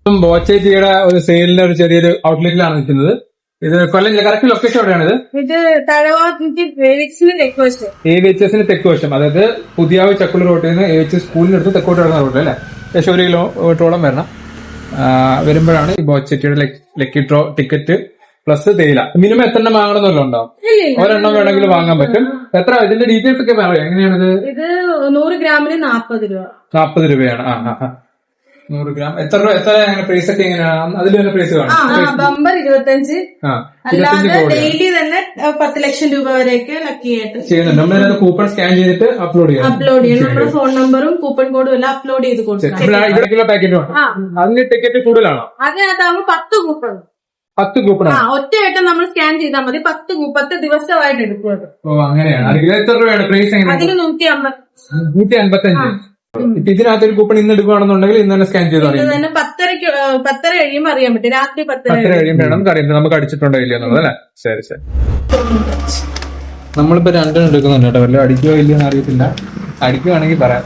ബോച്ചേറ്റിയുടെ ഒരു സെയിലിന്റെ ഒരു ചെറിയൊരു ഔട്ട്ലെറ്റിലാണ് നിൽക്കുന്നത്. ഇത് കൊല്ലം കറക്റ്റ് ലൊക്കേഷൻ എവിടെയാണിത്? ഇത് തഴവാത്തിന്റെ AVHS തെക്ക് വശം, അതായത് പുതിയാവ് ചക്കുളി റോട്ടിൽ നിന്ന് AVHS സ്കൂളിനടുത്ത് തെക്കോട്ട് കിടന്ന റോഡ് അല്ലേ? ഏകദേശം 1 കിലോമീറ്ററോളം വരണം. വരുമ്പോഴാണ് ഈ ബോച്ചേറ്റിയുടെ ലക്കി ഡ്രോ ടിക്കറ്റ് പ്ലസ് തേയില. മിനിമം എത്ര എണ്ണം വാങ്ങണമെന്നല്ലോ ഉണ്ടാവും? ഒരെണ്ണം വേണമെങ്കിൽ വാങ്ങാൻ പറ്റും. എത്ര ഇതിന്റെ ഡീറ്റെയിൽസ് ഒക്കെ പറയാം, എങ്ങനെയാണിത്? ഇത് 100 ഗ്രാമിന് 40 രൂപ. 40 രൂപയാണ്. 100 ഗ്രാം എത്ര പ്രൈസ് ഒക്കെ എങ്ങനെയാണ്? അതിൽ തന്നെ പ്രൈസ് കാണും. ബമ്പർ 25, അല്ലാതെ ഡെയിലി തന്നെ 10 ലക്ഷം രൂപ വരെയൊക്കെ ലക്കി ആയിട്ട് ചെയ്യുന്നുണ്ട്. നമ്മൾ കൂപ്പൺ സ്കാൻ ചെയ്തിട്ട് അപ്ലോഡ് ചെയ്യണം. നമ്മുടെ ഫോൺ നമ്പറും കൂപ്പൺ കോഡും എല്ലാം അപ്ലോഡ് ചെയ്ത് കൊടുക്കണം. പാക്കറ്റ് അതിന് ടിക്കറ്റ് കൂടുതലാണോ? അതിനകത്താകുമ്പോൾ 10 കൂപ്പൺ 10 കൂപ്പൺ ഒറ്റയായിട്ട് നമ്മൾ സ്കാൻ ചെയ്താൽ മതി. 10 ദിവസമായിട്ട് എടുക്കും. ഓ അങ്ങനെയാണ്. എത്ര രൂപയാണ് പ്രൈസ്? അതിന് 155. ഇപ്പൊ ഇതിനകത്തൊരു കൂപ്പൺ ഇന്ന് എടുക്കുകയാണെന്നുണ്ടെങ്കിൽ ഇന്ന് തന്നെ സ്കാൻ ചെയ്ത് അറിയാം. 10 കഴിയുമ്പോൾ അറിയാൻ പറ്റും. രാത്രി 10 കഴിയുമ്പോൾ നമുക്ക് അറിയാം നമുക്ക് അടിച്ചിട്ടുണ്ടോ ഇല്ലയോ എന്നുള്ളത് അല്ലേ? ശരി. നമ്മളിപ്പോ 2 എടുക്കുന്നുണ്ട് കേട്ടോ. വല്ല അടിക്കുകയോ ഇല്ലയോ എന്ന് അറിയത്തില്ല. അടിക്കുകയാണെങ്കിൽ പറയാം.